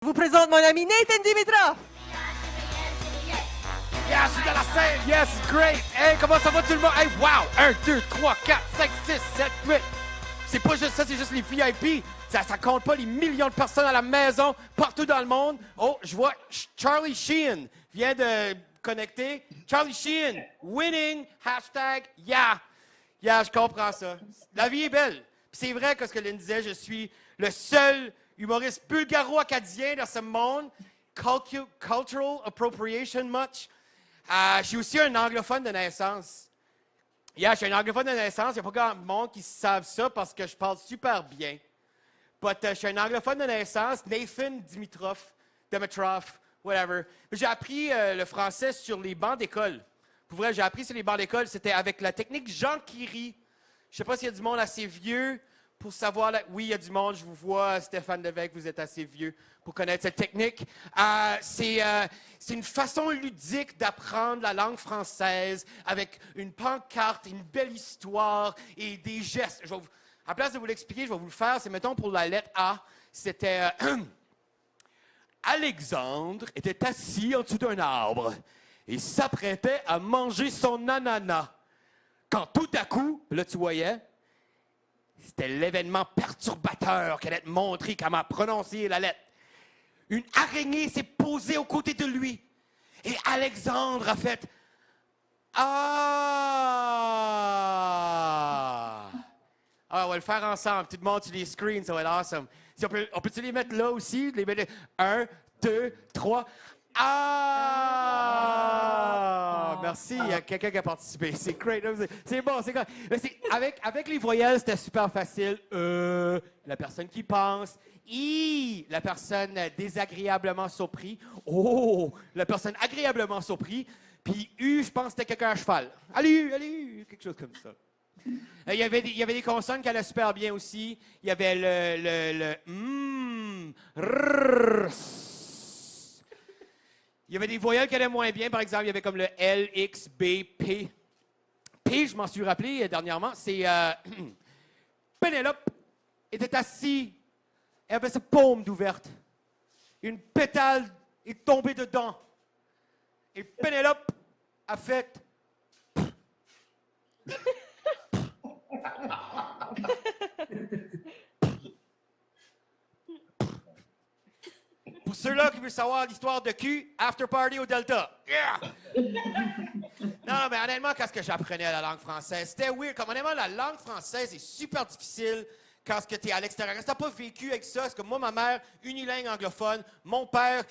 Je vous présente mon ami Nathan Dimitrov. Yeah, je suis dans la scène. Yes, great. Hey, comment ça va tout le monde? Hey, wow. 1, 2, 3, 4, 5, 6, 7, 8. C'est pas juste ça, c'est juste les VIP. Ça compte pas les millions de personnes à la maison, partout dans le monde. Oh, je vois Charlie Sheen vient de connecter. Charlie Sheen, winning, hashtag, yeah. Yeah, je comprends ça. La vie est belle. Puis c'est vrai que ce que Lynn disait, je suis le seul humoriste bulgaro-acadien dans ce monde. Cultural appropriation much. Je suis aussi un anglophone de naissance. Yeah, je suis un anglophone de naissance. Il n'y a pas grand monde qui savent ça parce que je parle super bien. But je suis un anglophone de naissance, Nathan Dimitrov, whatever. J'ai appris le français sur les bancs d'école. Pour vrai, j'ai appris sur les bancs d'école. C'était avec la technique Jean Curie. Je ne sais pas s'il y a du monde assez vieux pour savoir. Oui, il y a du monde. Je vous vois, Stéphane Lévesque, vous êtes assez vieux pour connaître cette technique. C'est une façon ludique d'apprendre la langue française avec une pancarte, une belle histoire et des gestes. À place de vous l'expliquer, je vais vous le faire. C'est, mettons, pour la lettre A, c'était Alexandre était assis en dessous d'un arbre et s'apprêtait à manger son ananas. Quand tout à coup, là, tu voyais, c'était l'événement perturbateur qu'elle allait te montrer comment prononcer la lettre. Une araignée s'est posée aux côtés de lui. Et Alexandre a fait « Ah! » Ah, on va le faire ensemble. Tout le monde sur les screens, ça va être awesome. Si on peut-tu les mettre là aussi? Les mettre 1, 2, 3. Ah! Merci, il y a quelqu'un qui a participé. C'est great. C'est bon, c'est quoi? Avec les voyelles, c'était super facile. La personne qui pense. I, la personne désagréablement surpris. Oh, la personne agréablement surpris. Puis U, je pense que c'était quelqu'un à cheval. Allez, quelque chose comme ça. Il y avait des consonnes qui allaient super bien aussi. Il y avait le il y avait des voyelles qui allaient moins bien. Par exemple, il y avait comme le L, X, B, P. P, je m'en suis rappelé dernièrement, c'est Pénélope était assise. Elle avait sa paume ouverte. Une pétale est tombée dedans. Et Pénélope a fait... Pour ceux-là qui veulent savoir l'histoire de cul, after party au Delta. Yeah! Non, mais honnêtement, quand j'apprenais la langue française, c'était weird. Comme honnêtement, la langue française est super difficile quand tu es à l'extérieur. Quand tu n'as pas vécu avec ça, c'est que moi, ma mère, unilingue anglophone, mon père,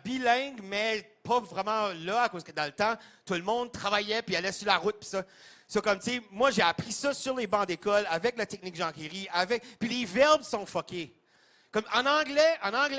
bilingue, mais pas vraiment là, à cause que dans le temps, tout le monde travaillait puis allait sur la route puis ça. C'est comme, tu sais, moi, j'ai appris ça sur les bancs d'école, avec la technique Jean Curie, puis les verbes sont fuckés. Comme en anglais,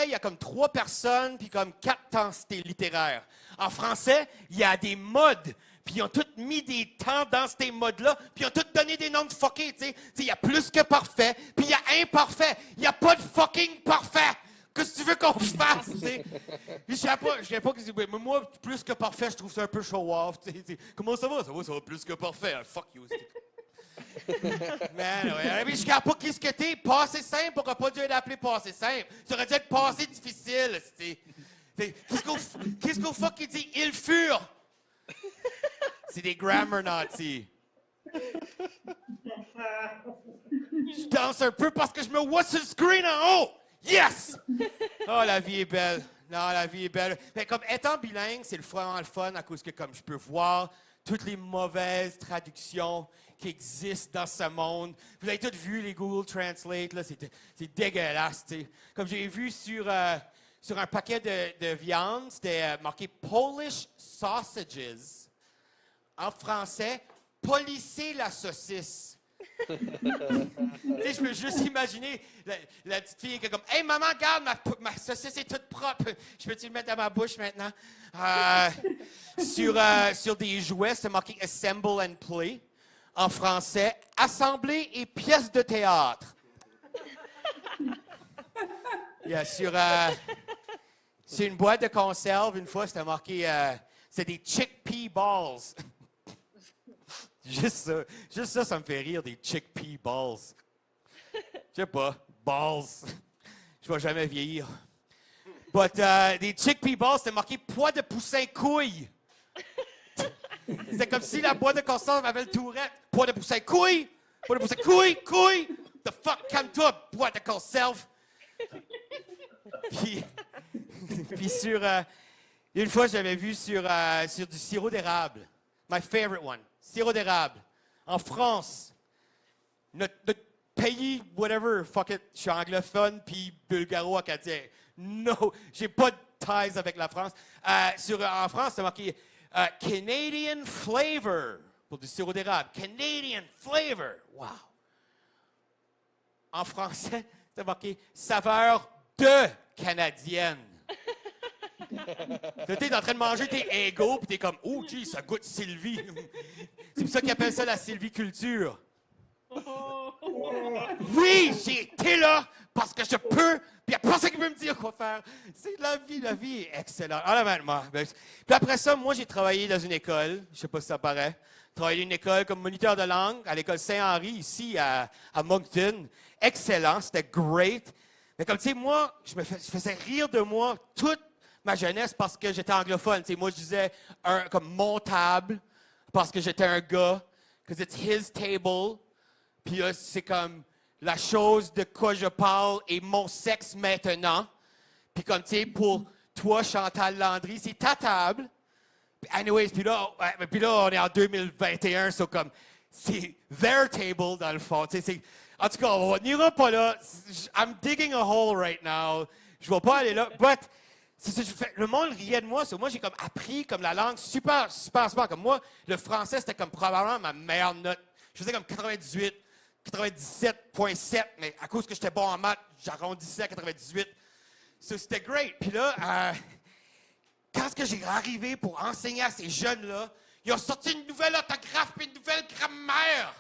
il y a comme 3 personnes puis comme 4 densités littéraires. En français, il y a des modes, puis ils ont tous mis des temps dans ces modes-là, puis ils ont tous donné des noms de fuckés, tu sais. Il y a plus que parfait, puis il y a imparfait. Il n'y a pas de fucking parfait. Qu'est-ce que tu veux qu'on fasse, tu sais? Je sais pas, mais moi, plus que parfait, je trouve ça un peu show-off, tu sais. Comment ça va? Ça va plus que parfait. Fuck you, man, ouais. Mais je ne sais pas qu'est-ce que t'es. Passé simple, pourquoi pas dû l'appeler passé simple? Ça aurait dû être passé difficile. Qu'est-ce qu'au fuck il dit? Ils furent. C'est des grammar nazis. Je danse un peu parce que je me vois sur le screen en haut. Yes! Oh, la vie est belle. Non, la vie est belle. Mais comme étant bilingue, c'est vraiment le fun à cause que comme je peux voir toutes les mauvaises traductions qui existent dans ce monde. Vous avez tous vu les Google Translate, là, c'est dégueulasse, tu sais. Comme j'ai vu sur un paquet de viande, c'était marqué Polish sausages. En français, polisser la saucisse. Tu sais, je peux juste imaginer la petite fille qui est comme « Hey, maman, regarde, ma saucisse est toute propre. Je peux-tu le mettre dans ma bouche maintenant? » Sur des jouets, c'est marqué « Assemble and Play ». En français, « Assemblée et pièces de théâtre ». Sur une boîte de conserve, une fois, c'était marqué c'est des chickpea balls. Juste ça, ça me fait rire, des chickpea balls. Je sais pas, balls. Je vais jamais vieillir. But des chickpea balls, c'était marqué poids de poussin couille. C'était comme si la boîte de conserve avait le tourette. Poids de poussin couille. Poids de poussin couille, couille. The fuck, calme-toi, boîte de conserve. Puis sur... une fois, j'avais vu sur du sirop d'érable. My favorite one. Sirop d'érable. En France. Notre pays, whatever, fuck it, je suis anglophone puis bulgaro-acadien. No, j'ai pas de ties avec la France. En France, c'est marqué Canadian flavor pour du sirop d'érable. Canadian flavor. Wow. En français, c'est marqué saveur de canadienne. Tu es en train de manger tes égos puis t'es comme oh gee, ça goûte Sylvie. C'est pour ça qu'ils appellent ça la sylviculture. Oui, j'ai été là parce que je peux, puis il n'y a personne qui peut me dire quoi faire. C'est la vie est excellente. Honnêtement. Puis après ça, moi, j'ai travaillé dans une école, je sais pas si ça paraît, travaillé dans une école comme moniteur de langue à l'école Saint-Henri, ici à Moncton. Excellent, c'était great. Mais comme tu sais, moi, je faisais rire de moi toute ma jeunesse parce que j'étais anglophone. Tu sais, moi, je disais comme mon table parce que j'étais un gars, because it's his table. Puis là, c'est comme la chose de quoi je parle et mon sexe maintenant. Puis comme, tu sais, pour toi, Chantal Landry, c'est ta table. Anyways, puis là, on est en 2021, so comme, c'est their table, dans le fond. Tu sais, en tout cas, on n'ira pas là. I'm digging a hole right now. Je ne vais pas aller là. But, c'est ça que je fais. Le monde riait de moi. So, moi, j'ai comme appris comme la langue super. Comme moi, le français, c'était comme probablement ma meilleure note. Je faisais comme 98. 97.7, mais à cause que j'étais bon en maths, j'arrondissais à 98. So, c'était great. Puis là, quand j'ai arrivé pour enseigner à ces jeunes-là, ils ont sorti une nouvelle orthographe et une nouvelle grammaire.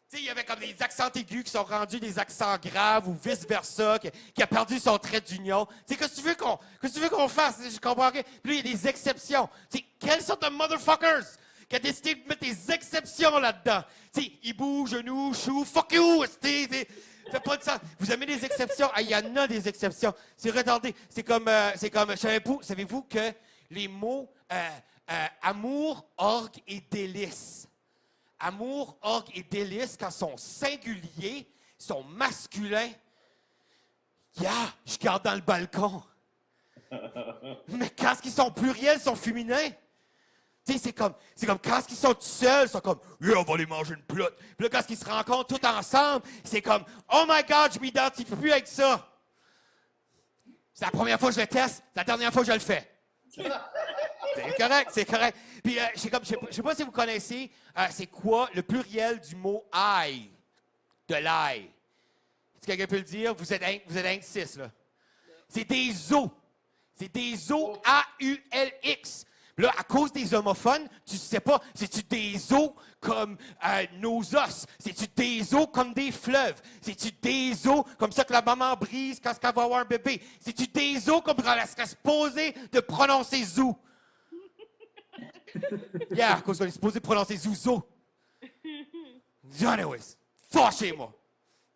Tu sais, il y avait comme des accents aigus qui sont rendus des accents graves ou vice-versa, qui a perdu son trait d'union. Tu sais, qu'est-ce que tu veux qu'on fasse? Je comprends rien. Puis là, il y a des exceptions. Tu sais, quelle sorte de motherfuckers qui a décidé de mettre des exceptions là-dedans? Tu sais, hibou, genou, chou, fuck you! Ça fait pas de sens. Vous aimez des exceptions? Ah, il y en a des exceptions. C'est retardé. C'est comme savez-vous que les mots amour, orgue et délice. Amour, orgue et délice, quand ils sont singuliers, sont masculins. Je garde dans le balcon. Mais quand ils sont pluriels, ils sont féminins. Tu sais, c'est comme quand ils sont tout seuls, ils sont comme « on va aller manger une plotte ». Puis là, quand ils se rencontrent tous ensemble, c'est comme « Oh my God, je m'identifie plus avec ça ». C'est la première fois que je le teste, c'est la dernière fois que je le fais. C'est correct. Puis, je sais pas si vous connaissez, c'est quoi le pluriel du mot « ail » de l'ail. Si quelqu'un peut le dire, vous êtes un 6, là. C'est des os. C'est des os, A-U-L-X. Là, à cause des homophones, tu sais pas, c'est-tu des os comme nos os? C'est-tu des os comme des fleuves? C'est-tu des os comme ça que la maman brise quand elle va avoir un bébé? C'est-tu des os comme quand elle serait supposée de prononcer zou? À cause qu'on est supposé prononcer zouzo. Anyways, fâché, moi.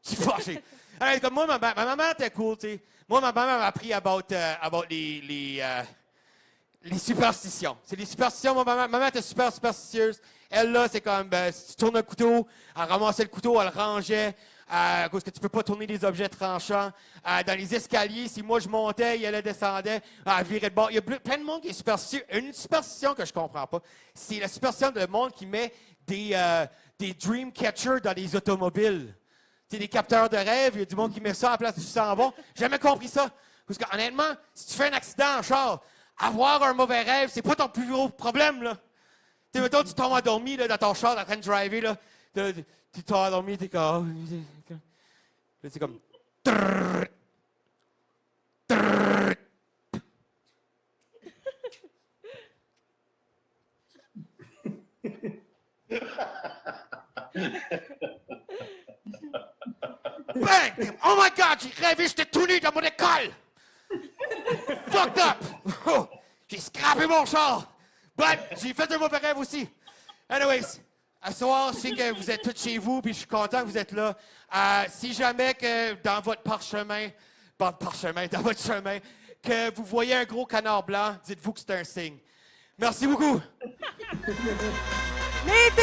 Je suis fâché. Alors, comme moi, ma maman était cool, tu sais. Moi, ma maman m'a appris about les superstitions. C'est les superstitions. Ma maman était super superstitieuse. Elle, là, c'est comme, si tu tournes un couteau, elle ramassait le couteau, elle le rangeait, à cause que tu peux pas tourner des objets tranchants. Dans les escaliers, si moi je montais, elle descendait, elle virait de bord. Il y a plein de monde qui est superstitieux. Une superstition que je comprends pas, c'est la superstition de monde qui met des dream catchers dans les automobiles. Tu sais, des capteurs de rêve, il y a du monde qui met ça à la place du sang-bon. J'ai jamais compris ça. Parce que, honnêtement, si tu fais un accident en char, avoir un mauvais rêve, c'est pas ton plus gros problème, là. Tu sais, mettons, tu tombes endormi, là, dans ton char, en train de driver, là. Tu tombes endormi, t'es comme... Là, c'est comme... Bang! Oh my God, j'ai rêvé, j'étais tout nu dans mon école! Fucked up! Oh, j'ai scrappé mon char! But j'ai fait un mauvais rêve aussi. Anyways, à ce soir, je sais que vous êtes tous chez vous, puis je suis content que vous êtes là. Si jamais que dans votre parchemin, dans votre chemin, que vous voyez un gros canard blanc, dites-vous que c'est un signe. Merci beaucoup. Nathan